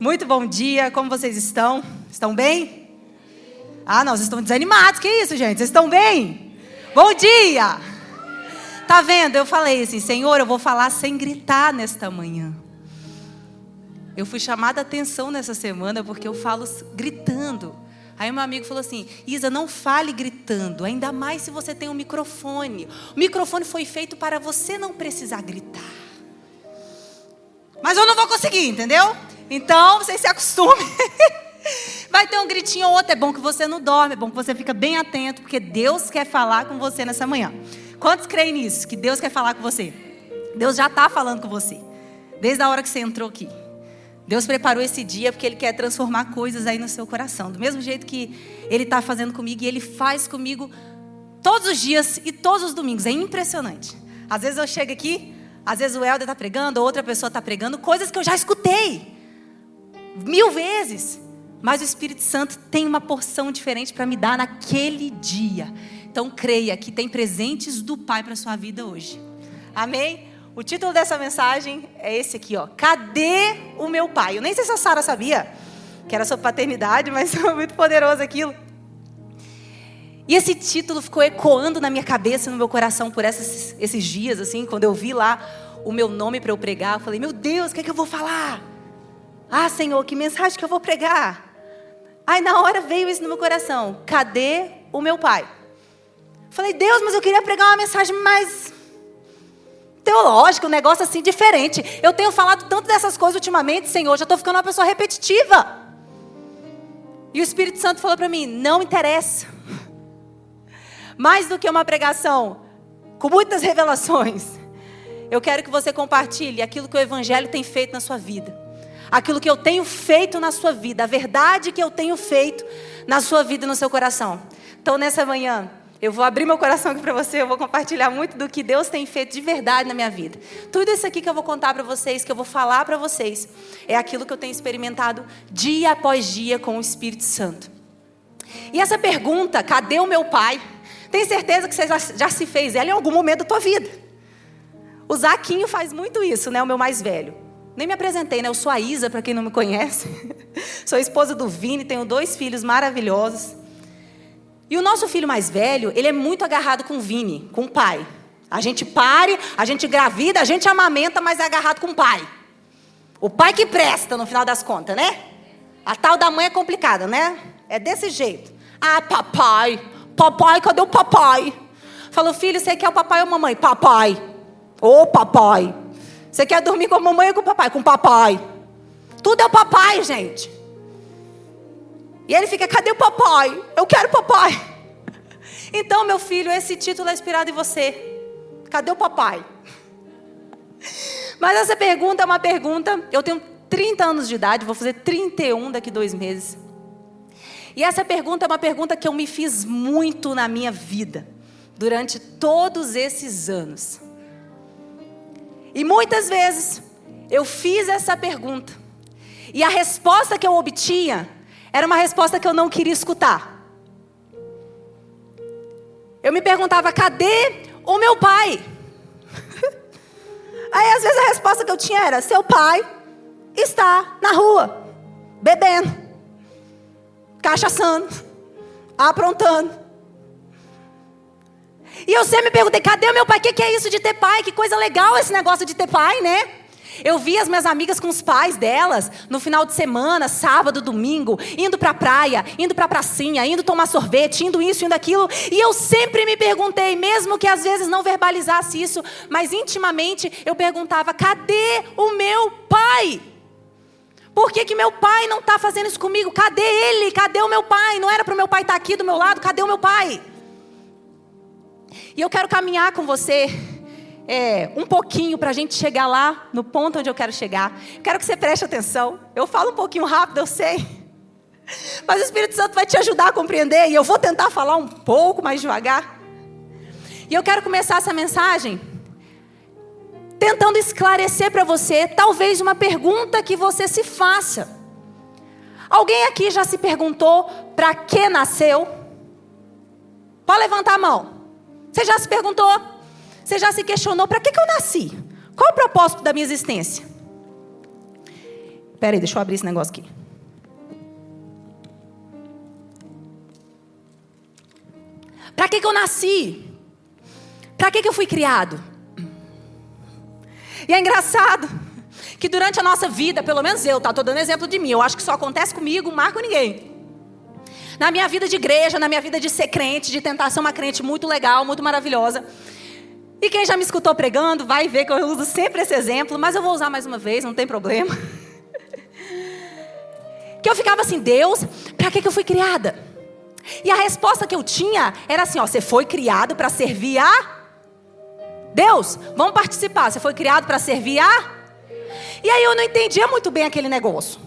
Muito bom dia, como vocês estão? Estão bem? Ah, não, vocês estão desanimados, que isso, gente? Vocês estão bem? Bom dia! Tá vendo? Eu falei assim, Senhor, eu vou falar sem gritar nesta manhã. Eu fui chamada a atenção nessa semana porque eu falo gritando. Aí meu amigo falou assim, Isa, não fale gritando, ainda mais se você tem um microfone. O microfone foi feito para você não precisar gritar. Mas eu não vou conseguir, entendeu? Então, vocês se acostumem. Vai ter um gritinho ou outro. É bom que você não dorme, é bom que você fica bem atento, porque Deus quer falar com você nessa manhã. Quantos creem nisso? Que Deus quer falar com você? Deus já está falando com você. Desde a hora que você entrou aqui. Deus preparou esse dia porque Ele quer transformar coisas aí no seu coração. Do mesmo jeito que Ele está fazendo comigo e Ele faz comigo todos os dias e todos os domingos. É impressionante. Às vezes eu chego aqui, às vezes o Helder está pregando, outra pessoa está pregando, coisas que eu já escutei 1000 vezes. Mas o Espírito Santo tem uma porção diferente para me dar naquele dia. Então creia que tem presentes do Pai para a sua vida hoje. Amém? O título dessa mensagem é esse aqui, ó. Cadê o meu pai? Eu nem sei se a Sara sabia que era sobre paternidade, mas foi muito poderoso aquilo. E esse título ficou ecoando na minha cabeça, no meu coração por esses dias, assim, quando eu vi lá o meu nome para eu pregar, eu falei, meu Deus, o que é que eu vou falar? Ah, Senhor, que mensagem que eu vou pregar? Aí na hora veio isso no meu coração. Cadê o meu pai? Falei, Deus, mas eu queria pregar uma mensagem mais teológica, um negócio assim diferente. Eu tenho falado tanto dessas coisas ultimamente, Senhor, já estou ficando uma pessoa repetitiva. E o Espírito Santo falou para mim, não interessa. Mais do que uma pregação com muitas revelações, eu quero que você compartilhe aquilo que o Evangelho tem feito na sua vida. Aquilo que eu tenho feito na sua vida, a verdade que eu tenho feito na sua vida e no seu coração. Então nessa manhã, eu vou abrir meu coração aqui para você, eu vou compartilhar muito do que Deus tem feito de verdade na minha vida. Tudo isso aqui que eu vou contar para vocês, que eu vou falar para vocês, é aquilo que eu tenho experimentado dia após dia com o Espírito Santo. E essa pergunta, cadê o meu pai? Tenho certeza que você já se fez ela em algum momento da tua vida. O Zaquinho faz muito isso, né? O meu mais velho. Nem me apresentei, né? Eu sou a Isa, para quem não me conhece. Sou esposa do Vini, tenho 2 filhos maravilhosos. E o nosso filho mais velho, ele é muito agarrado com o Vini, com o pai. A gente pare, a gente engravida, a gente amamenta, mas é agarrado com o pai. O pai que presta, no final das contas, né? A tal da mãe é complicada, né? É desse jeito. Ah, papai, papai, cadê o papai? Falou, filho, você quer o papai ou a mamãe? Papai. Ô, papai. Você quer dormir com a mamãe ou com o papai? Com o papai. Tudo é o papai, gente. E ele fica, cadê o papai? Eu quero o papai. Então, meu filho, esse título é inspirado em você. Cadê o papai? Mas essa pergunta é uma pergunta... Eu tenho 30 anos de idade, vou fazer 31 daqui 2 meses. E essa pergunta é uma pergunta que eu me fiz muito na minha vida. Durante todos esses anos. E muitas vezes eu fiz essa pergunta. E a resposta que eu obtinha era uma resposta que eu não queria escutar. Eu me perguntava, cadê o meu pai? Aí às vezes a resposta que eu tinha era, seu pai está na rua, bebendo, cachaçando, aprontando. E eu sempre me perguntei, cadê o meu pai? O que é isso de ter pai? Que coisa legal esse negócio de ter pai, né? Eu vi as minhas amigas com os pais delas, no final de semana, sábado, domingo, indo pra praia, indo pra pracinha, indo tomar sorvete, indo isso, indo aquilo. E eu sempre me perguntei, mesmo que às vezes não verbalizasse isso, mas intimamente eu perguntava, cadê o meu pai? Por que meu pai não está fazendo isso comigo? Cadê ele? Cadê o meu pai? Não era para o meu pai estar aqui do meu lado? Cadê o meu pai? E eu quero caminhar com você um pouquinho para a gente chegar lá no ponto onde eu quero chegar. Quero que você preste atenção. Eu falo um pouquinho rápido, eu sei. Mas o Espírito Santo vai te ajudar a compreender. E eu vou tentar falar um pouco mais devagar. E eu quero começar essa mensagem tentando esclarecer para você, talvez uma pergunta que você se faça. Alguém aqui já se perguntou para que nasceu? Pode levantar a mão. Você já se perguntou? Você já se questionou, para que eu nasci? Qual o propósito da minha existência? Espera aí, deixa eu abrir esse negócio aqui. Para que eu nasci? Para que eu fui criado? E é engraçado que durante a nossa vida, pelo menos eu, tá? Estou dando exemplo de mim. Eu acho que só acontece comigo, marco ninguém. Na minha vida de igreja, na minha vida de ser crente, de tentar ser uma crente muito legal, muito maravilhosa. E quem já me escutou pregando vai ver que eu uso sempre esse exemplo, mas eu vou usar mais uma vez, não tem problema. Que eu ficava assim, Deus, para que eu fui criada? E a resposta que eu tinha era assim, ó, você foi criado para servir a Deus. Vamos participar, você foi criado para servir a... E aí eu não entendia muito bem aquele negócio.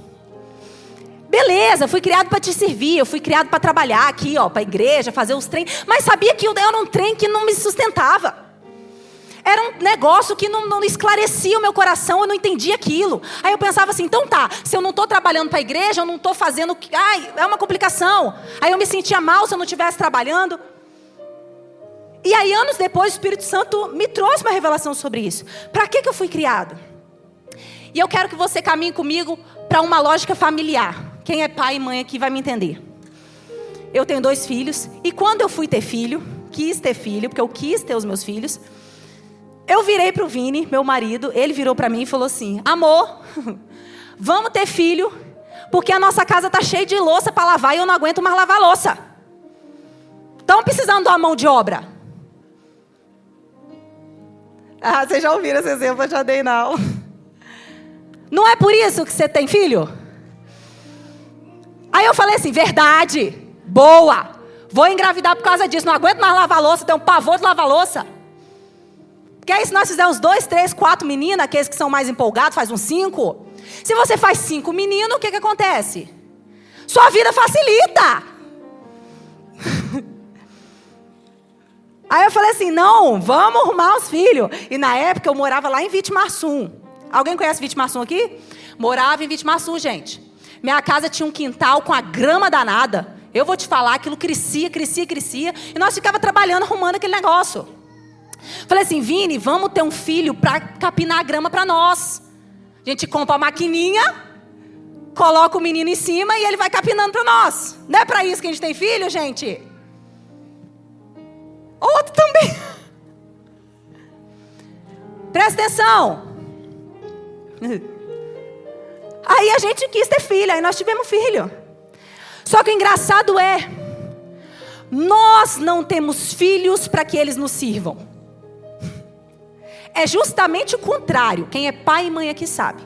Beleza, fui criado para te servir, eu fui criado para trabalhar aqui, ó, para a igreja, fazer os treinos. Mas sabia que eu era um trem que não me sustentava. Era um negócio que não esclarecia o meu coração, eu não entendia aquilo. Aí eu pensava assim, então tá, se eu não estou trabalhando para a igreja, eu não estou fazendo... Ai, é uma complicação. Aí eu me sentia mal se eu não estivesse trabalhando. E aí anos depois o Espírito Santo me trouxe uma revelação sobre isso. Para que eu fui criado? E eu quero que você caminhe comigo para uma lógica familiar. Quem é pai e mãe aqui vai me entender. Eu tenho 2 filhos. E quando eu fui ter filho, quis ter filho, porque eu quis ter os meus filhos, eu virei para o Vini, meu marido, ele virou para mim e falou assim, amor, vamos ter filho, porque a nossa casa está cheia de louça para lavar e eu não aguento mais lavar louça. Estão precisando de uma mão de obra. Ah, vocês já ouviram esse exemplo, eu já dei não. Não é por isso que você tem filho? Aí eu falei assim, verdade, boa, vou engravidar por causa disso, não aguento mais lavar louça, tenho um pavor de lavar louça. Porque aí se nós fizermos 2, 3, 4 meninas, aqueles que são mais empolgados, faz uns 5. Se você faz 5 meninos, o que acontece? Sua vida facilita. Aí eu falei assim, não, vamos arrumar os filhos. E na época eu morava lá em Vitimarsum. Alguém conhece Vitimarsum aqui? Morava em Vitimarsum, gente. Minha casa tinha um quintal com a grama danada. Eu vou te falar, aquilo crescia. E nós ficávamos trabalhando, arrumando aquele negócio. Falei assim, Vini, vamos ter um filho para capinar a grama para nós. A gente compra a maquininha, coloca o menino em cima e ele vai capinando para nós. Não é para isso que a gente tem filho, gente? Outro também. Presta atenção. Aí a gente quis ter filho, aí nós tivemos filho. Só que o engraçado é, nós não temos filhos para que eles nos sirvam. É justamente o contrário. Quem é pai e mãe aqui sabe.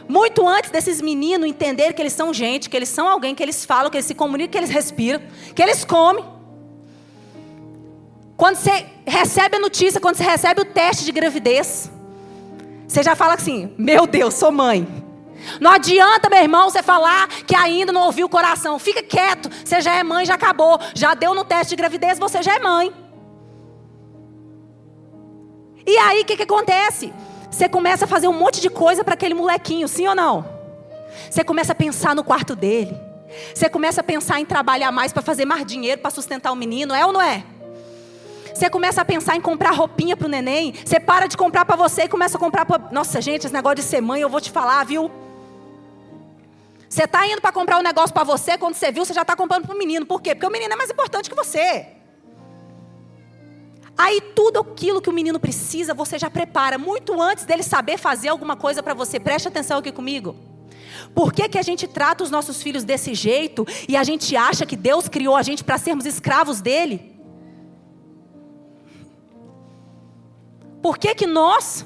Muito antes desses meninos entenderem que eles são gente, que eles são alguém, que eles falam, que eles se comunicam, que eles respiram, que eles comem. Quando você recebe a notícia, quando você recebe o teste de gravidez, você já fala assim, meu Deus, sou mãe. Não adianta, meu irmão, você falar que ainda não ouviu o coração. Fica quieto, você já é mãe, já acabou. Já deu no teste de gravidez, você já é mãe. E aí, o que acontece? Você começa a fazer um monte de coisa para aquele molequinho, sim ou não? Você começa a pensar no quarto dele. Você começa a pensar em trabalhar mais para fazer mais dinheiro, para sustentar o menino, é ou não é? Você começa a pensar em comprar roupinha pro neném. Você para de comprar para você e começa a comprar para... Nossa, gente, esse negócio de ser mãe, eu vou te falar, viu? Você está indo para comprar um negócio para você, quando você viu, você já está comprando para o menino. Por quê? Porque o menino é mais importante que você. Aí tudo aquilo que o menino precisa, você já prepara. Muito antes dele saber fazer alguma coisa para você. Preste atenção aqui comigo. Por que a gente trata os nossos filhos desse jeito e a gente acha que Deus criou a gente para sermos escravos dele? Por que nós,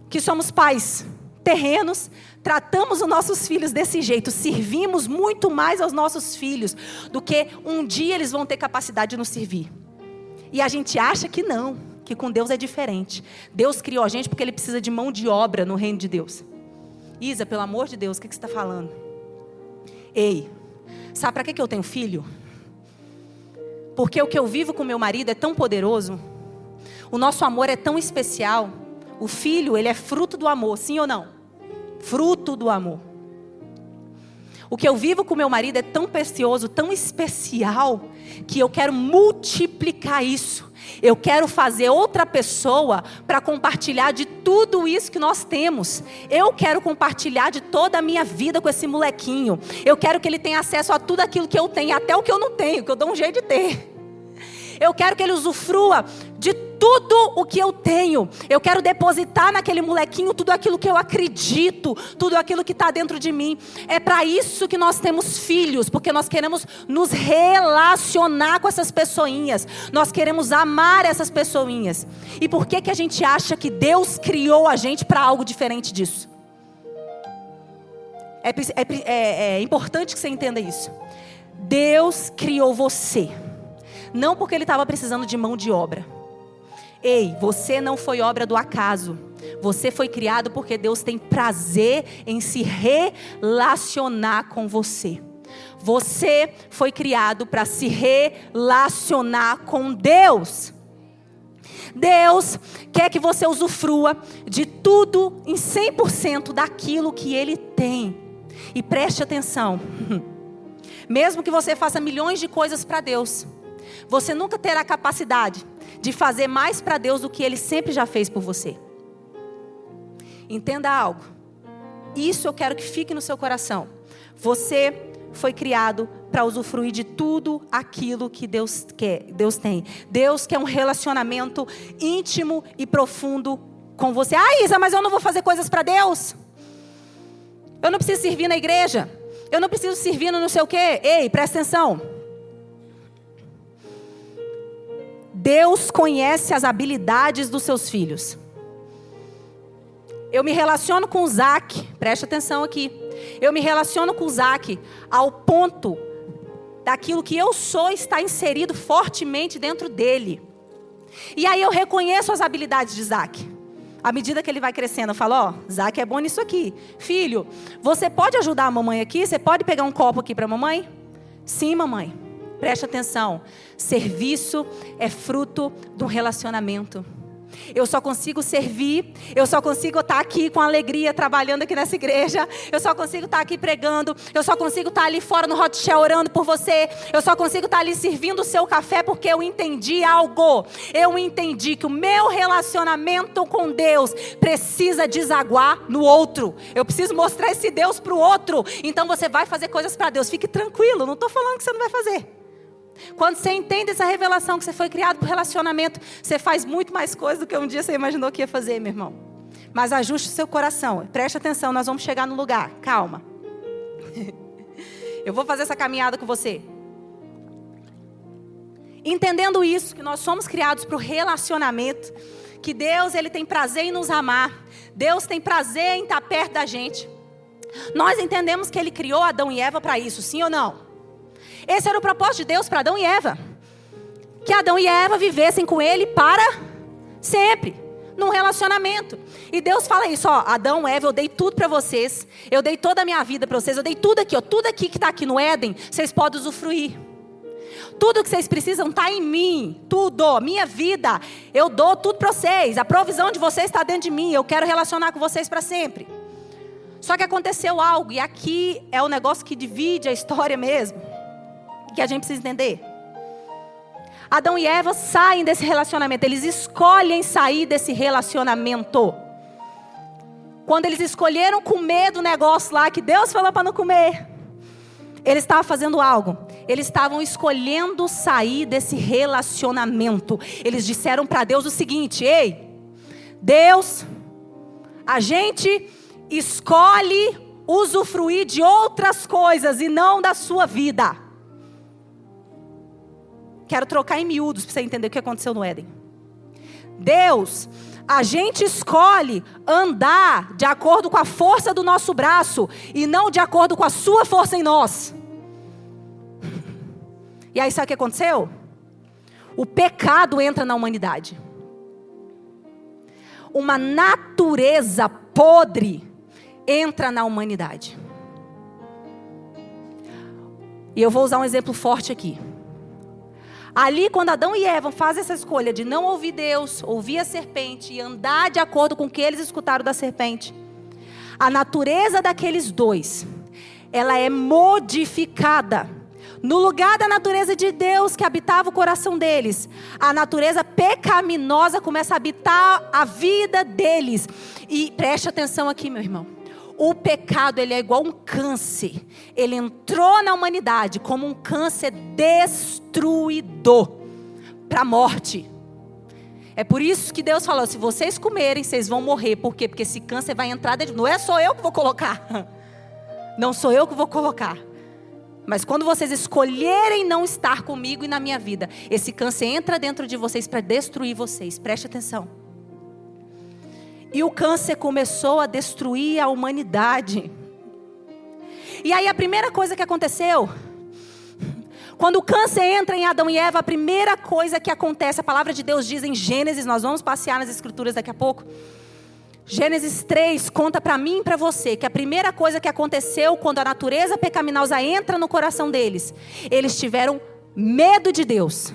que somos pais terrenos, tratamos os nossos filhos desse jeito? Servimos muito mais aos nossos filhos do que um dia eles vão ter capacidade de nos servir. E a gente acha que não, que com Deus é diferente. Deus criou a gente porque Ele precisa de mão de obra no reino de Deus. Isa, pelo amor de Deus, o que você está falando? Ei, sabe para que eu tenho filho? Porque o que eu vivo com meu marido é tão poderoso. O nosso amor é tão especial. O filho, ele é fruto do amor, sim ou não? Fruto do amor. O que eu vivo com meu marido é tão precioso, tão especial, que eu quero multiplicar isso. Eu quero fazer outra pessoa para compartilhar de tudo isso que nós temos. Eu quero compartilhar de toda a minha vida com esse molequinho. Eu quero que ele tenha acesso a tudo aquilo que eu tenho, até o que eu não tenho, que eu dou um jeito de ter. Eu quero que ele usufrua de tudo o que eu tenho. Eu quero depositar naquele molequinho tudo aquilo que eu acredito, tudo aquilo que está dentro de mim. É para isso que nós temos filhos, porque nós queremos nos relacionar com essas pessoinhas. Nós queremos amar essas pessoinhas. E por que que a gente acha que Deus criou a gente para algo diferente disso? É importante que você entenda isso. Deus criou você. Não porque Ele estava precisando de mão de obra. Ei, você não foi obra do acaso. Você foi criado porque Deus tem prazer em se relacionar com você. Você foi criado para se relacionar com Deus. Deus quer que você usufrua de tudo em 100% daquilo que Ele tem. E preste atenção. Mesmo que você faça milhões de coisas para Deus, você nunca terá capacidade de fazer mais para Deus do que Ele sempre já fez por você. Entenda algo. Isso eu quero que fique no seu coração. Você foi criado para usufruir de tudo aquilo que Deus quer, Deus tem. Deus quer um relacionamento íntimo e profundo com você. Ah, Isa, mas eu não vou fazer coisas para Deus. Eu não preciso servir na igreja. Eu não preciso servir no não sei o quê. Ei, presta atenção. Deus conhece as habilidades dos seus filhos. Eu me relaciono com o Zac, preste atenção aqui. Eu me relaciono com o Zac ao ponto daquilo que eu sou está inserido fortemente dentro dele. E aí eu reconheço as habilidades de Zac. À medida que ele vai crescendo, eu falo, ó, Zac é bom nisso aqui. Filho, você pode ajudar a mamãe aqui? Você pode pegar um copo aqui para a mamãe? Sim, mamãe. Preste atenção, serviço é fruto de um relacionamento. Eu só consigo servir, eu só consigo estar aqui com alegria, trabalhando aqui nessa igreja. Eu só consigo estar aqui pregando, eu só consigo estar ali fora no hot shell orando por você. Eu só consigo estar ali servindo o seu café porque eu entendi algo. Eu entendi que o meu relacionamento com Deus precisa desaguar no outro. Eu preciso mostrar esse Deus para o outro. Então você vai fazer coisas para Deus, fique tranquilo, não estou falando que você não vai fazer. Quando você entende essa revelação que você foi criado por relacionamento, você faz muito mais coisa do que um dia você imaginou que ia fazer, meu irmão. Mas ajuste o seu coração, preste atenção, nós vamos chegar no lugar, calma. Eu vou fazer essa caminhada com você. Entendendo isso, que nós somos criados para o relacionamento, que Deus Ele tem prazer em nos amar, Deus tem prazer em estar perto da gente. Nós entendemos que Ele criou Adão e Eva para isso, sim ou não? Esse era o propósito de Deus para Adão e Eva. Que Adão e Eva vivessem com Ele para sempre. Num relacionamento. E Deus fala isso, ó. Adão, Eva, eu dei tudo para vocês. Eu dei toda a minha vida para vocês. Eu dei tudo aqui, ó. Tudo aqui que está aqui no Éden, vocês podem usufruir. Tudo que vocês precisam está em mim. Tudo, minha vida. Eu dou tudo para vocês. A provisão de vocês está dentro de mim. Eu quero relacionar com vocês para sempre. Só que aconteceu algo. E aqui é o negócio que divide a história mesmo. Que a gente precisa entender. Adão e Eva saem desse relacionamento. Eles escolhem sair desse relacionamento. Quando eles escolheram comer do negócio lá que Deus falou para não comer, eles estavam fazendo algo. Eles estavam escolhendo sair desse relacionamento. Eles disseram para Deus o seguinte: ei, Deus, a gente escolhe usufruir de outras coisas e não da sua vida. Quero trocar em miúdos para você entender o que aconteceu no Éden. Deus, a gente escolhe andar de acordo com a força do nosso braço e não de acordo com a sua força em nós. E aí sabe o que aconteceu? O pecado entra na humanidade. Uma natureza podre entra na humanidade. E eu vou usar um exemplo forte aqui. Ali, quando Adão e Eva fazem essa escolha de não ouvir Deus, ouvir a serpente e andar de acordo com o que eles escutaram da serpente, a natureza daqueles dois ela é modificada. No lugar da natureza de Deus que habitava o coração deles, a natureza pecaminosa começa a habitar a vida deles. E preste atenção aqui, meu irmão. O pecado, ele é igual um câncer. Ele entrou na humanidade como um câncer destruidor para a morte. É por isso que Deus falou, se vocês comerem, vocês vão morrer. Por quê? Porque esse câncer vai entrar dentro. Não é só eu que vou colocar. Não sou eu que vou colocar. Mas quando vocês escolherem não estar comigo e na minha vida, esse câncer entra dentro de vocês para destruir vocês. Preste atenção. E o câncer começou a destruir a humanidade. E aí a primeira coisa que aconteceu, quando o câncer entra em Adão e Eva, a primeira coisa que acontece, a palavra de Deus diz em Gênesis, nós vamos passear nas escrituras daqui a pouco. Gênesis 3 conta para mim e para você que a primeira coisa que aconteceu quando a natureza pecaminosa entra no coração deles, eles tiveram medo de Deus.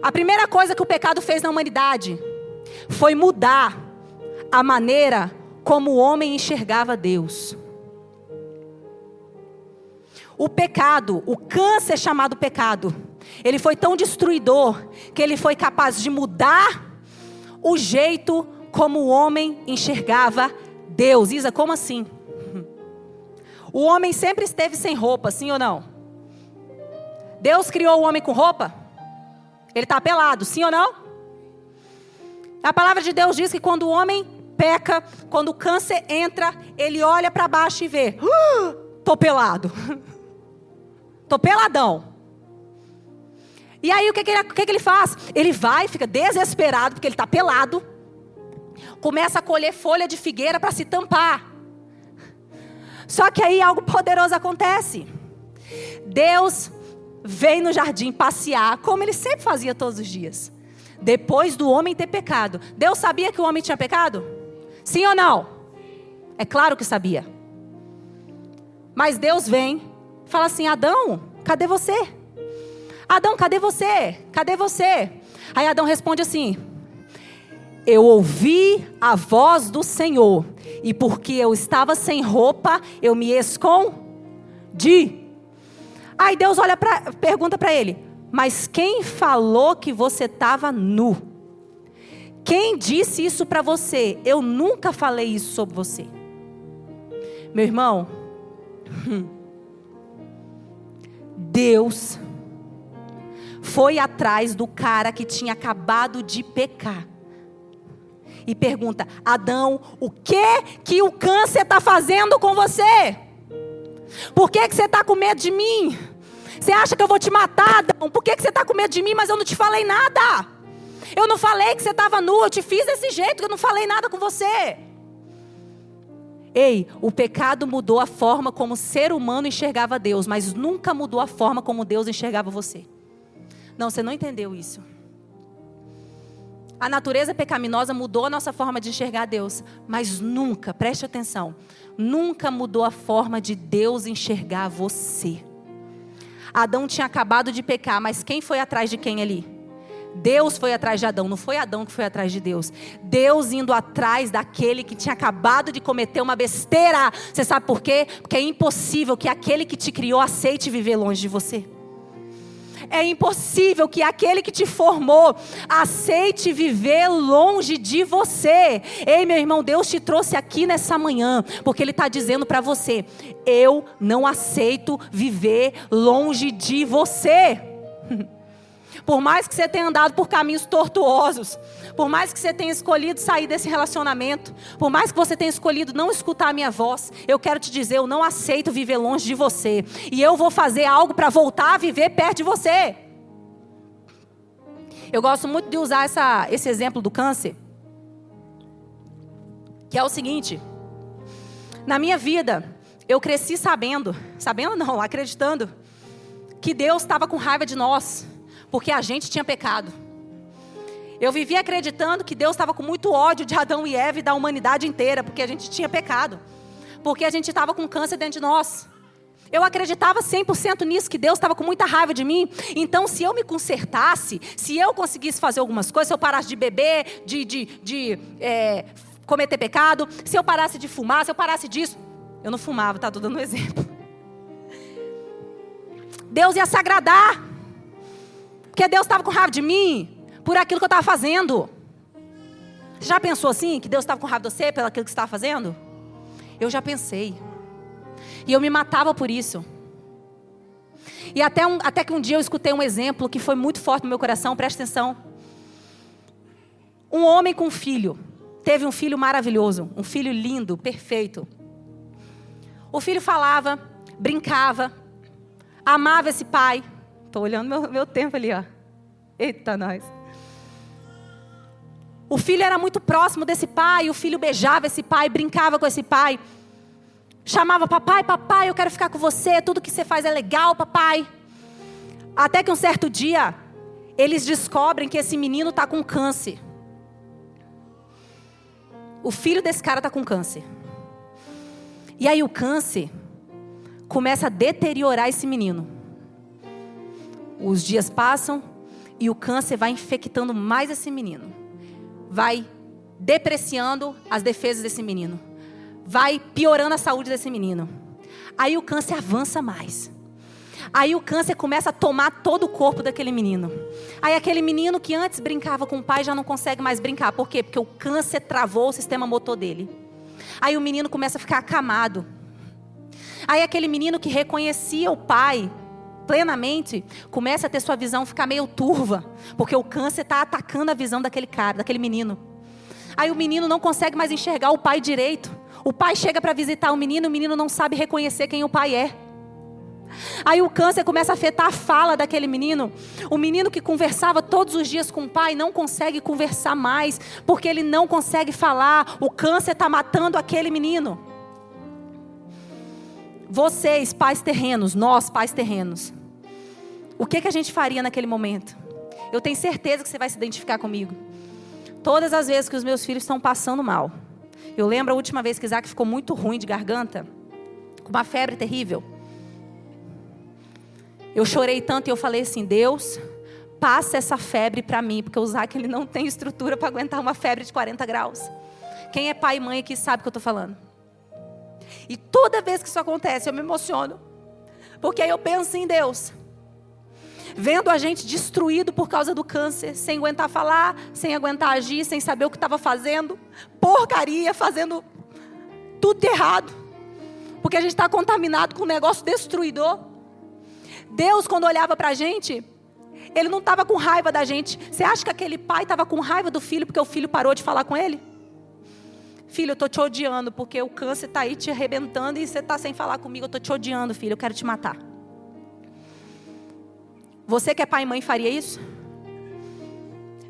A primeira coisa que o pecado fez na humanidade foi mudar a maneira como o homem enxergava Deus. O pecado, o câncer chamado pecado, ele foi tão destruidor que ele foi capaz de mudar o jeito como o homem enxergava Deus. Isa, como assim? O homem sempre esteve sem roupa, sim ou não? Deus criou o homem com roupa? Ele está pelado, sim ou não? A palavra de Deus diz que quando o homem peca, quando o câncer entra, ele olha para baixo e vê, tô pelado, tô peladão. E aí o que ele faz? Ele vai, fica desesperado porque ele está pelado, começa a colher folha de figueira para se tampar. Só que aí algo poderoso acontece. Deus vem no jardim passear, como ele sempre fazia todos os dias. Depois do homem ter pecado. Deus sabia que o homem tinha pecado? Sim ou não? É claro que sabia. Mas Deus vem e fala assim, Adão, cadê você? Adão, cadê você? Cadê você? Aí Adão responde assim, eu ouvi a voz do Senhor, e porque eu estava sem roupa, eu me escondi. Aí Deus pergunta para ele, mas quem falou que você estava nu? Quem disse isso para você? Eu nunca falei isso sobre você. Meu irmão, Deus foi atrás do cara que tinha acabado de pecar. E pergunta, Adão, o que o câncer está fazendo com você? Por que você está com medo de mim? Você acha que eu vou te matar, Adão? Por que você está com medo de mim, mas eu não te falei nada? Eu não falei que você estava nu, eu te fiz desse jeito, eu não falei nada com você. Ei, o pecado mudou a forma como o ser humano enxergava Deus, mas nunca mudou a forma como Deus enxergava você. Não, você não entendeu isso. A natureza pecaminosa mudou a nossa forma de enxergar Deus, mas nunca, preste atenção, nunca mudou a forma de Deus enxergar você. Adão tinha acabado de pecar, mas quem foi atrás de quem ali? Deus foi atrás de Adão, não foi Adão que foi atrás de Deus. Deus indo atrás daquele que tinha acabado de cometer uma besteira. Você sabe por quê? Porque é impossível que aquele que te criou aceite viver longe de você. É impossível que aquele que te formou aceite viver longe de você. Ei, meu irmão, Deus te trouxe aqui nessa manhã, porque Ele está dizendo para você, eu não aceito viver longe de você. Por mais que você tenha andado por caminhos tortuosos, por mais que você tenha escolhido sair desse relacionamento, por mais que você tenha escolhido não escutar a minha voz, eu quero te dizer, eu não aceito viver longe de você. E eu vou fazer algo para voltar a viver perto de você. Eu gosto muito de usar esse exemplo do câncer, que é o seguinte, na minha vida, eu cresci acreditando, que Deus estava com raiva de nós, porque a gente tinha pecado. Eu vivia acreditando que Deus estava com muito ódio de Adão e Eva e da humanidade inteira, porque a gente tinha pecado, porque a gente estava com câncer dentro de nós. Eu acreditava 100% nisso, que Deus estava com muita raiva de mim. Então, se eu me consertasse, se eu conseguisse fazer algumas coisas, se eu parasse de beber, de cometer pecado, se eu parasse de fumar, se eu parasse disso, Eu não fumava, tá? Tô dando um exemplo. Deus ia se agradar. Porque Deus estava com raiva de mim por aquilo que eu estava fazendo. Você já pensou assim? Que Deus estava com raiva de você pelo aquilo que você estava fazendo? Eu já pensei. E eu me matava por isso. E até que um dia eu escutei um exemplo que foi muito forte no meu coração. Presta atenção. Um homem com um filho. Teve um filho maravilhoso. Um filho lindo, perfeito. O filho falava, brincava, amava esse pai. Estou olhando meu tempo ali, ó. Eita, nós. O filho era muito próximo desse pai. O filho beijava esse pai, brincava com esse pai. Chamava papai, papai, eu quero ficar com você. Tudo que você faz é legal, papai. Até que um certo dia, eles descobrem que esse menino está com câncer. O filho desse cara está com câncer. E aí o câncer começa a deteriorar esse menino. Os dias passam e o câncer vai infectando mais esse menino. Vai depreciando as defesas desse menino. Vai piorando a saúde desse menino. Aí o câncer avança mais. Aí o câncer começa a tomar todo o corpo daquele menino. Aí aquele menino que antes brincava com o pai já não consegue mais brincar. Por quê? Porque o câncer travou o sistema motor dele. Aí o menino começa a ficar acamado. Aí aquele menino que reconhecia o pai plenamente, começa a ter sua visão ficar meio turva. Porque o câncer está atacando a visão daquele cara, daquele menino. Aí o menino não consegue mais enxergar o pai direito. O pai chega para visitar o menino não sabe reconhecer quem o pai é. Aí o câncer começa a afetar a fala daquele menino. O menino que conversava todos os dias com o pai não consegue conversar mais, porque ele não consegue falar. O câncer está matando aquele menino. Vocês, pais terrenos, nós, pais terrenos, o que a gente faria naquele momento? Eu tenho certeza que você vai se identificar comigo. Todas as vezes que os meus filhos estão passando mal. Eu lembro a última vez que Isaac ficou muito ruim de garganta, com uma febre terrível. Eu chorei tanto e eu falei assim: Deus, passa essa febre para mim, porque o Isaac ele não tem estrutura para aguentar uma febre de 40 graus. Quem é pai e mãe aqui sabe o que eu estou falando. E toda vez que isso acontece eu me emociono, porque aí eu penso em Deus, vendo a gente destruído por causa do câncer, sem aguentar falar, sem aguentar agir, sem saber o que estava fazendo, porcaria, fazendo tudo errado, porque a gente está contaminado com um negócio destruidor. Deus, quando olhava para a gente, Ele não estava com raiva da gente. Você acha que aquele pai estava com raiva do filho porque o filho parou de falar com ele? Filho, eu estou te odiando porque o câncer está aí te arrebentando e você está sem falar comigo. Eu estou te odiando, filho, eu quero te matar. Você que é pai e mãe faria isso?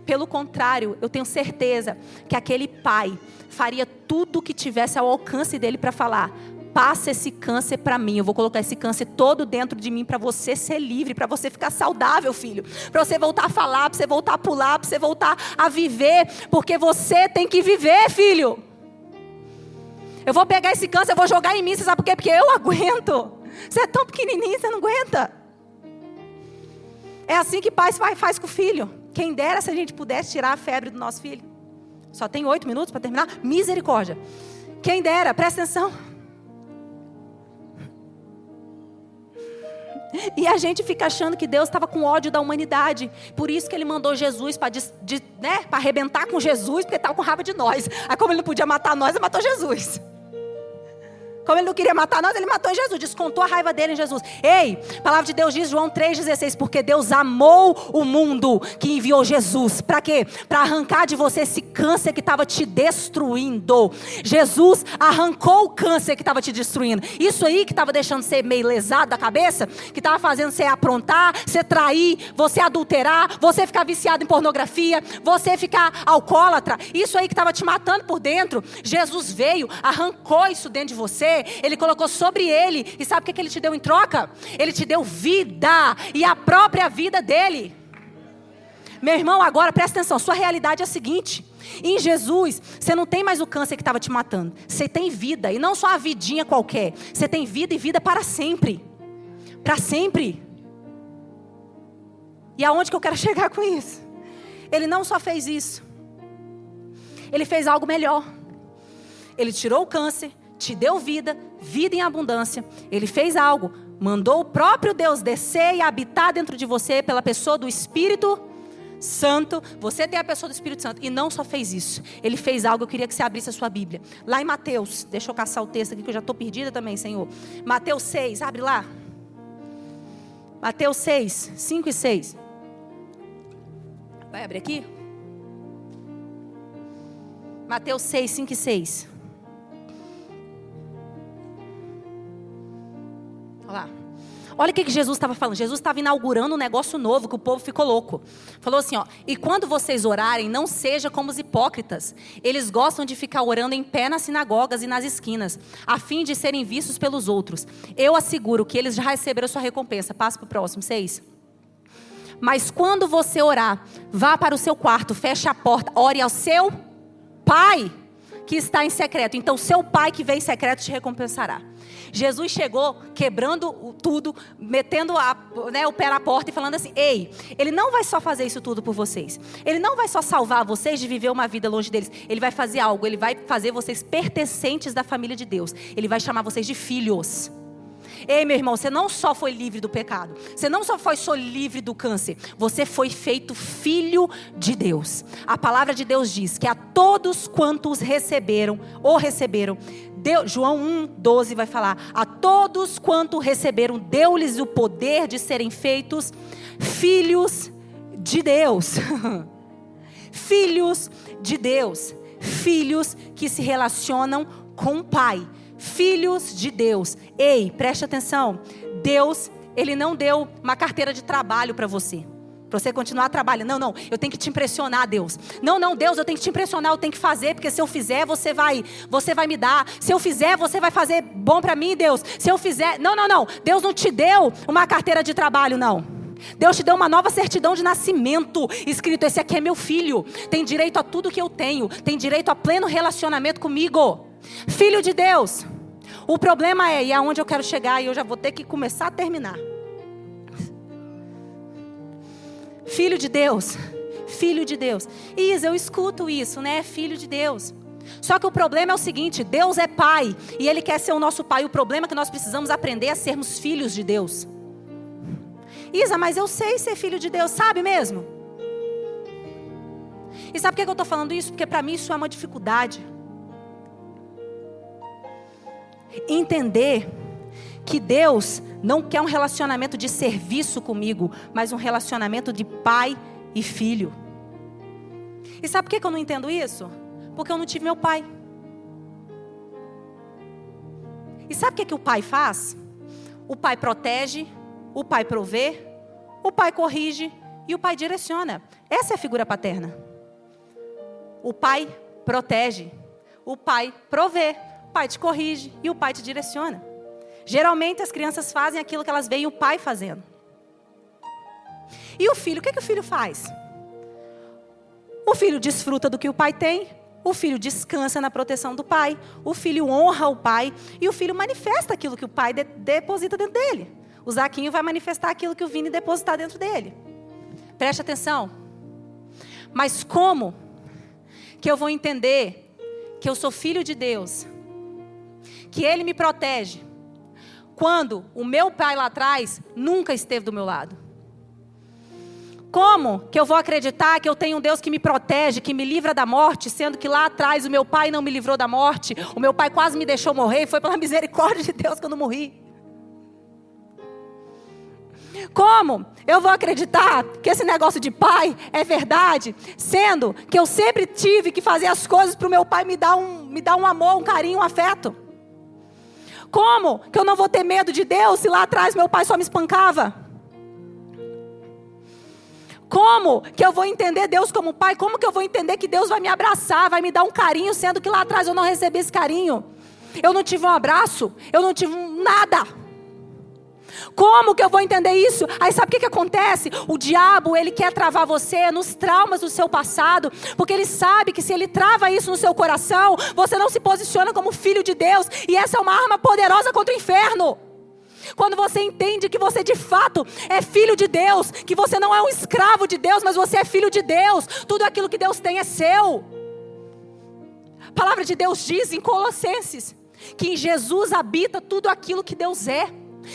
Pelo contrário, eu tenho certeza que aquele pai faria tudo o que tivesse ao alcance dele para falar: passa esse câncer para mim, eu vou colocar esse câncer todo dentro de mim para você ser livre, para você ficar saudável, filho. Para você voltar a falar, para você voltar a pular, para você voltar a viver, porque você tem que viver, filho. Eu vou pegar esse câncer, eu vou jogar em mim, você sabe por quê? Porque eu aguento. Você é tão pequenininho, você não aguenta. É assim que pai faz com o filho. Quem dera se a gente pudesse tirar a febre do nosso filho. Só tem 8 minutos para terminar? Misericórdia. Quem dera, presta atenção. E a gente fica achando que Deus estava com ódio da humanidade. Por isso que Ele mandou Jesus para arrebentar com Jesus, porque estava com raiva de nós. Aí como Ele não podia matar nós, Ele matou Jesus. Como Ele não queria matar nós, Ele matou em Jesus. Descontou a raiva dele em Jesus. Ei, a palavra de Deus diz, João 3,16, porque Deus amou o mundo que enviou Jesus. Para quê? Para arrancar de você esse câncer que estava te destruindo. Jesus arrancou o câncer que estava te destruindo. Isso aí que estava deixando você meio lesado da cabeça, que estava fazendo você aprontar, você trair, você adulterar, você ficar viciado em pornografia, você ficar alcoólatra. Isso aí que estava te matando por dentro. Jesus veio, arrancou isso dentro de você. Ele colocou sobre Ele. E sabe o que Ele te deu em troca? Ele te deu vida. E a própria vida dEle. Meu irmão, agora presta atenção. Sua realidade é a seguinte: em Jesus, você não tem mais o câncer que estava te matando. Você tem vida. E não só uma vidinha qualquer. Você tem vida e vida para sempre. Para sempre. E aonde que eu quero chegar com isso? Ele não só fez isso. Ele fez algo melhor. Ele tirou o câncer, te deu vida, vida em abundância. Ele fez algo, mandou o próprio Deus descer e habitar dentro de você pela pessoa do Espírito Santo. Você tem a pessoa do Espírito Santo. E não só fez isso, ele fez algo. Eu queria que você abrisse a sua Bíblia lá em Mateus. Deixa eu caçar o texto aqui que eu já estou perdida também, Senhor. Mateus 6, abre lá. Mateus 6, 5 e 6. Vai abrir aqui? Mateus 6, 5 e 6. Olha lá. Olha o que Jesus estava falando. Jesus estava inaugurando um negócio novo que o povo ficou louco. Falou assim, ó: e quando vocês orarem, não seja como os hipócritas. Eles gostam de ficar orando em pé nas sinagogas e nas esquinas, a fim de serem vistos pelos outros. Eu asseguro que eles já receberam sua recompensa. Passa para o próximo, 6. Mas quando você orar, vá para o seu quarto, feche a porta, ore ao seu Pai que está em secreto. Então seu Pai que vem em secreto te recompensará. Jesus chegou quebrando tudo, metendo o pé na porta e falando assim: ei, Ele não vai só fazer isso tudo por vocês. Ele não vai só salvar vocês de viver uma vida longe deles. Ele vai fazer algo, Ele vai fazer vocês pertencentes da família de Deus. Ele vai chamar vocês de filhos. Ei, meu irmão, você não só foi livre do pecado. Você não só foi livre do câncer. Você foi feito filho de Deus. A palavra de Deus diz que a todos quantos receberam, João 1,12 vai falar: a todos quantos receberam, deu-lhes o poder de serem feitos filhos de Deus. Filhos de Deus. Filhos que se relacionam com o Pai. Filhos de Deus. Ei, preste atenção. Deus, Ele não deu uma carteira de trabalho para você continuar trabalhando. Não, eu tenho que te impressionar, Deus. Não, Deus, eu tenho que te impressionar, eu tenho que fazer, porque se eu fizer, você vai me dar. Se eu fizer, você vai fazer bom para mim, Deus. Se eu fizer, não. Deus não te deu uma carteira de trabalho, não. Deus te deu uma nova certidão de nascimento, escrito: esse aqui é meu filho, tem direito a tudo que eu tenho, tem direito a pleno relacionamento comigo. Filho de Deus. O problema é, e é aonde eu quero chegar, e eu já vou ter que começar a terminar. Filho de Deus. Filho de Deus. Isa, eu escuto isso, né? Filho de Deus. Só que o problema é o seguinte: Deus é Pai, e Ele quer ser o nosso Pai. O problema é que nós precisamos aprender a sermos filhos de Deus. Isa, mas eu sei ser filho de Deus, sabe mesmo? E sabe por que eu estou falando isso? Porque para mim isso é uma dificuldade. Entender que Deus não quer um relacionamento de serviço comigo, mas um relacionamento de pai e filho. E sabe por que eu não entendo isso? Porque eu não tive meu pai. E sabe o que o pai faz? O pai protege, o pai provê, o pai corrige e o pai direciona. Essa é a figura paterna. O pai protege, o pai provê, o pai te corrige e o pai te direciona. Geralmente as crianças fazem aquilo que elas veem o pai fazendo. E o filho, o que o filho faz? O filho desfruta do que o pai tem, o filho descansa na proteção do pai, o filho honra o pai e o filho manifesta aquilo que o pai deposita dentro dele. O Zaquinho vai manifestar aquilo que o Vini depositar dentro dele. Preste atenção. Mas como que eu vou entender que eu sou filho de Deus? Que Ele me protege, quando o meu pai lá atrás nunca esteve do meu lado? Como que eu vou acreditar que eu tenho um Deus que me protege, que me livra da morte, sendo que lá atrás o meu pai não me livrou da morte, o meu pai quase me deixou morrer e foi pela misericórdia de Deus que eu não morri? Como eu vou acreditar que esse negócio de pai é verdade, sendo que eu sempre tive que fazer as coisas para o meu pai me dar um amor, um carinho, um afeto? Como que eu não vou ter medo de Deus se lá atrás meu pai só me espancava? Como que eu vou entender Deus como pai? Como que eu vou entender que Deus vai me abraçar, vai me dar um carinho, sendo que lá atrás eu não recebi esse carinho? Eu não tive um abraço, eu não tive nada. Como que eu vou entender isso? Aí sabe o que acontece? O diabo, ele quer travar você nos traumas do seu passado, porque ele sabe que se ele trava isso no seu coração, você não se posiciona como filho de Deus, e essa é uma arma poderosa contra o inferno. Quando você entende que você de fato é filho de Deus, que você não é um escravo de Deus, mas você é filho de Deus, tudo aquilo que Deus tem é seu. A palavra de Deus diz em Colossenses que em Jesus habita tudo aquilo que Deus é.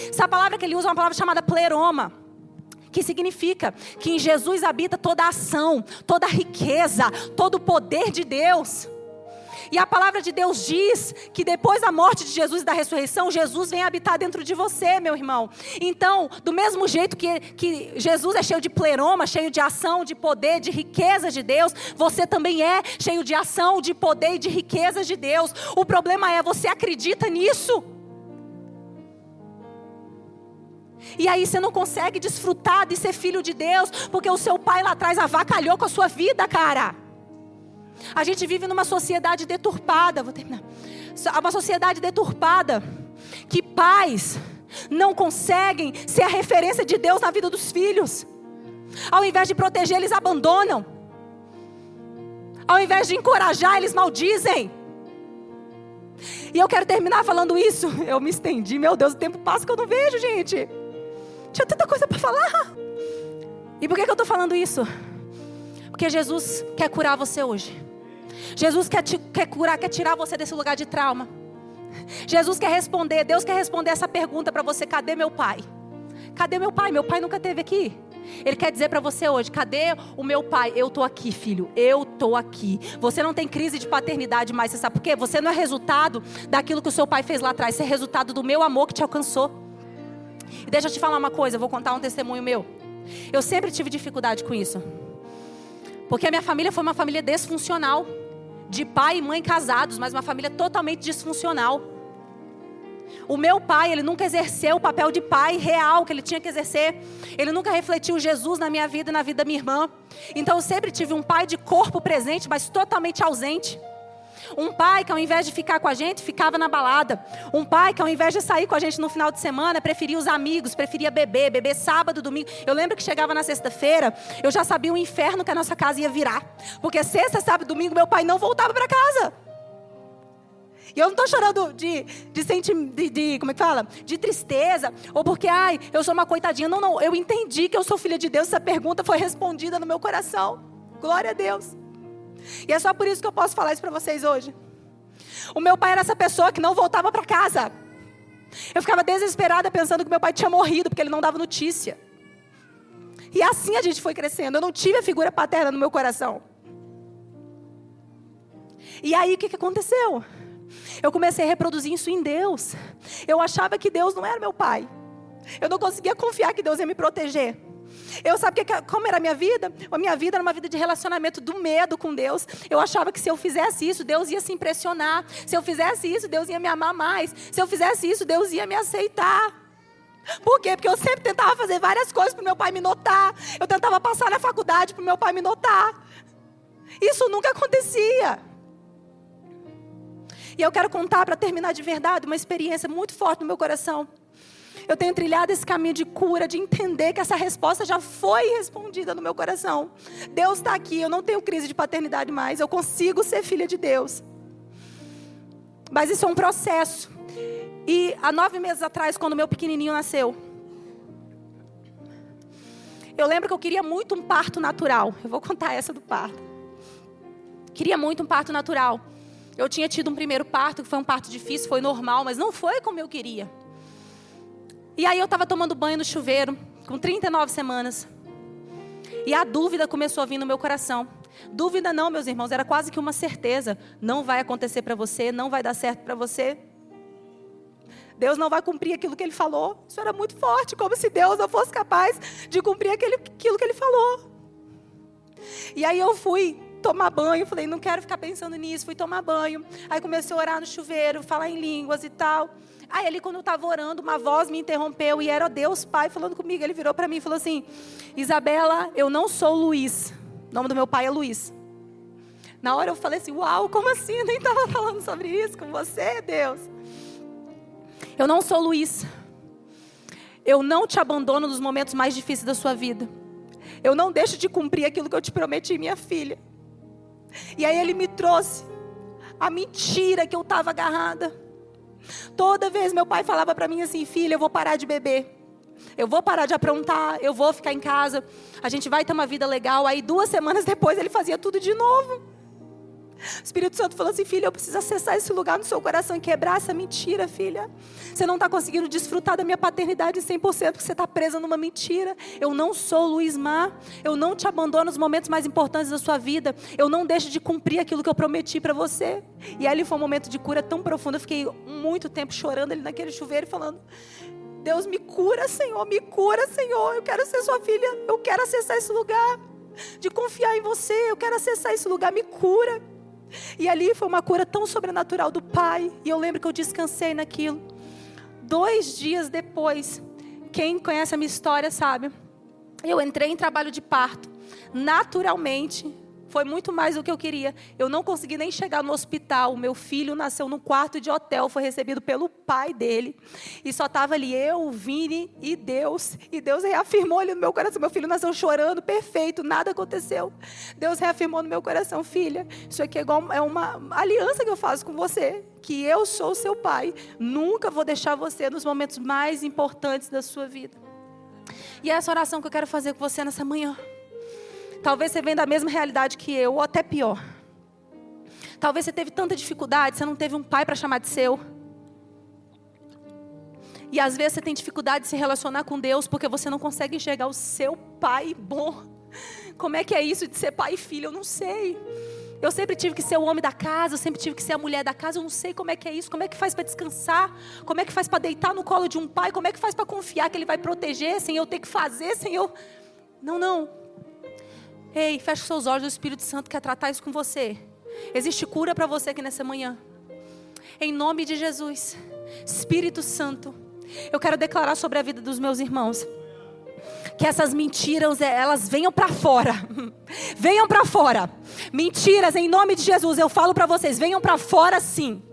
Essa palavra que ele usa é uma palavra chamada pleroma, que significa que em Jesus habita toda a ação, toda a riqueza, todo o poder de Deus. E a palavra de Deus diz que depois da morte de Jesus e da ressurreição, Jesus vem habitar dentro de você, meu irmão. Então, do mesmo jeito que Jesus é cheio de pleroma, cheio de ação, de poder, de riqueza de Deus, você também é cheio de ação, de poder e de riqueza de Deus. O problema é, você acredita nisso? E aí você não consegue desfrutar de ser filho de Deus, porque o seu pai lá atrás avacalhou com a sua vida, cara. A gente vive numa sociedade deturpada, vou terminar. Uma sociedade deturpada, que pais não conseguem ser a referência de Deus na vida dos filhos. Ao invés de proteger, eles abandonam. Ao invés de encorajar, eles maldizem. E eu quero terminar falando isso. Eu me estendi, meu Deus, o tempo passa que eu não vejo, gente. Tinha tanta coisa para falar. E por que eu estou falando isso? Porque Jesus quer curar você hoje. Jesus quer curar, quer tirar você desse lugar de trauma. Jesus quer responder, Deus quer responder essa pergunta para você: cadê meu pai? Cadê meu pai? Meu pai nunca esteve aqui. Ele quer dizer para você hoje: cadê o meu pai? Eu estou aqui, filho, eu estou aqui. Você não tem crise de paternidade mais, você sabe por quê? Você não é resultado daquilo que o seu pai fez lá atrás, você é resultado do meu amor que te alcançou. E deixa eu te falar uma coisa, eu vou contar um testemunho meu. Eu sempre tive dificuldade com isso, porque a minha família foi uma família disfuncional, de pai e mãe casados, mas uma família totalmente disfuncional. O meu pai, ele nunca exerceu o papel de pai real que ele tinha que exercer. Ele nunca refletiu Jesus na minha vida e na vida da minha irmã. Então eu sempre tive um pai de corpo presente, mas totalmente ausente. Um pai que ao invés de ficar com a gente, ficava na balada. Um pai que ao invés de sair com a gente no final de semana, preferia os amigos, preferia beber sábado, domingo. Eu lembro que chegava na sexta-feira, eu já sabia o inferno que a nossa casa ia virar. Porque sexta, sábado, domingo, meu pai não voltava para casa. E eu não estou chorando como é que fala? De tristeza, ou porque, eu sou uma coitadinha. Não, eu entendi que eu sou filha de Deus. Essa pergunta foi respondida no meu coração. Glória a Deus. E é só por isso que eu posso falar isso para vocês hoje. O meu pai era essa pessoa que não voltava para casa. Eu ficava desesperada pensando que meu pai tinha morrido, porque ele não dava notícia. E assim a gente foi crescendo. Eu não tive a figura paterna no meu coração. E aí o que aconteceu? Eu comecei a reproduzir isso em Deus. Eu achava que Deus não era meu pai. Eu não conseguia confiar que Deus ia me proteger. Eu sabia como era a minha vida? A minha vida era uma vida de relacionamento do medo com Deus. Eu achava que se eu fizesse isso, Deus ia se impressionar. Se eu fizesse isso, Deus ia me amar mais. Se eu fizesse isso, Deus ia me aceitar. Por quê? Porque eu sempre tentava fazer várias coisas para o meu pai me notar. Eu tentava passar na faculdade para o meu pai me notar. Isso nunca acontecia. E eu quero contar, para terminar de verdade, uma experiência muito forte no meu coração. Eu tenho trilhado esse caminho de cura, de entender que essa resposta já foi respondida no meu coração. Deus está aqui, eu não tenho crise de paternidade mais, eu consigo ser filha de Deus. Mas isso é um processo. E há 9 meses atrás, quando meu pequenininho nasceu, eu lembro que eu queria muito um parto natural. Eu vou contar essa do parto. Queria muito um parto natural. Eu tinha tido um primeiro parto, que foi um parto difícil, foi normal, mas não foi como eu queria. E aí eu estava tomando banho no chuveiro, com 39 semanas. E a dúvida começou a vir no meu coração. Dúvida não, meus irmãos, era quase que uma certeza. Não vai acontecer para você, não vai dar certo para você. Deus não vai cumprir aquilo que Ele falou. Isso era muito forte, como se Deus não fosse capaz de cumprir aquilo que Ele falou. E aí eu fui tomar banho, falei, não quero ficar pensando nisso, fui tomar banho. Aí comecei a orar no chuveiro, falar em línguas e tal. Aí ali quando eu estava orando, uma voz me interrompeu e era Deus Pai falando comigo. Ele virou para mim e falou assim: Isabela, eu não sou Luiz. O nome do meu pai é Luiz. Na hora eu falei assim, uau, como assim? Eu nem estava falando sobre isso com você, Deus. Eu não sou Luiz. Eu não te abandono nos momentos mais difíceis da sua vida. Eu não deixo de cumprir aquilo que eu te prometi, minha filha. E aí ele me trouxe a mentira que eu estava agarrada. Toda vez meu pai falava para mim assim: filha, eu vou parar de beber. Eu vou parar de aprontar, eu vou ficar em casa. A gente vai ter uma vida legal. Aí 2 semanas depois ele fazia tudo de novo. O Espírito Santo falou assim: filha, eu preciso acessar esse lugar no seu coração e quebrar essa mentira, filha. Você não está conseguindo desfrutar da minha paternidade 100% porque você está presa numa mentira. Eu não sou Luiz Mar. Eu não te abandono nos momentos mais importantes da sua vida. Eu não deixo de cumprir aquilo que eu prometi para você. E ali foi um momento de cura tão profundo. Eu fiquei muito tempo chorando ali naquele chuveiro falando: Deus, me cura, Senhor, me cura, Senhor. Eu quero ser sua filha. Eu quero acessar esse lugar de confiar em você. Eu quero acessar esse lugar, me cura. E ali foi uma cura tão sobrenatural do Pai. E eu lembro que eu descansei naquilo. 2 dias depois, quem conhece a minha história sabe, eu entrei em trabalho de parto. Naturalmente, foi muito mais do que eu queria. Eu não consegui nem chegar no hospital. O meu filho nasceu num quarto de hotel, foi recebido pelo pai dele. E só estava ali eu, o Vini e Deus. E Deus reafirmou ali no meu coração. Meu filho nasceu chorando, perfeito, nada aconteceu. Deus reafirmou no meu coração: filha, isso aqui é uma aliança que eu faço com você. Que eu sou o seu pai. Nunca vou deixar você nos momentos mais importantes da sua vida. E é essa oração que eu quero fazer com você nessa manhã. Talvez você venha da mesma realidade que eu, ou até pior. Talvez você teve tanta dificuldade, você não teve um pai para chamar de seu. E às vezes você tem dificuldade de se relacionar com Deus, porque você não consegue enxergar o seu pai bom. Como é que é isso de ser pai e filho? Eu não sei. Eu sempre tive que ser o homem da casa, eu sempre tive que ser a mulher da casa. Eu não sei como é que é isso, como é que faz para descansar, como é que faz para deitar no colo de um pai, como é que faz para confiar que ele vai proteger, sem eu ter que fazer, sem eu... Não. Ei, fecha os seus olhos, o Espírito Santo quer tratar isso com você. Existe cura para você aqui nessa manhã. Em nome de Jesus, Espírito Santo, eu quero declarar sobre a vida dos meus irmãos que essas mentiras, elas venham para fora. Venham para fora. Mentiras, em nome de Jesus, eu falo para vocês, venham para fora sim.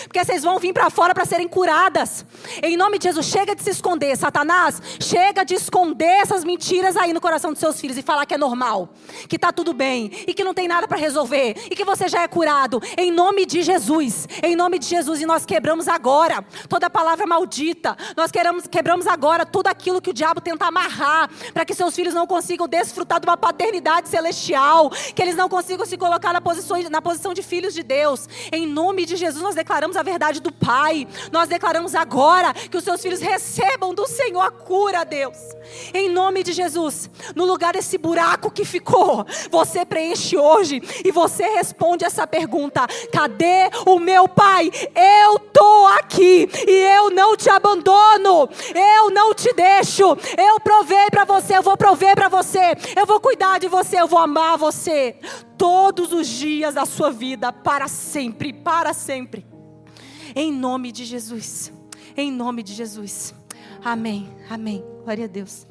Porque vocês vão vir para fora para serem curadas. Em nome de Jesus, chega de se esconder. Satanás, chega de esconder essas mentiras aí no coração dos seus filhos e falar que é normal, que está tudo bem e que não tem nada para resolver e que você já é curado. Em nome de Jesus, em nome de Jesus. E nós quebramos agora toda palavra maldita. Nós quebramos agora tudo aquilo que o diabo tenta amarrar para que seus filhos não consigam desfrutar de uma paternidade celestial, que eles não consigam se colocar na posição de filhos de Deus. Em nome de Jesus, nós declaramos a verdade do Pai. Nós declaramos agora que os seus filhos recebam do Senhor a cura, Deus. Em nome de Jesus, no lugar desse buraco que ficou, você preenche hoje e você responde essa pergunta: cadê o meu Pai? Eu estou aqui e eu não te abandono, eu não te deixo. Eu provei para você, eu vou prover para você, eu vou cuidar de você, eu vou amar você todos os dias da sua vida, para sempre, para sempre. Em nome de Jesus. Em nome de Jesus. Amém. Amém. Glória a Deus.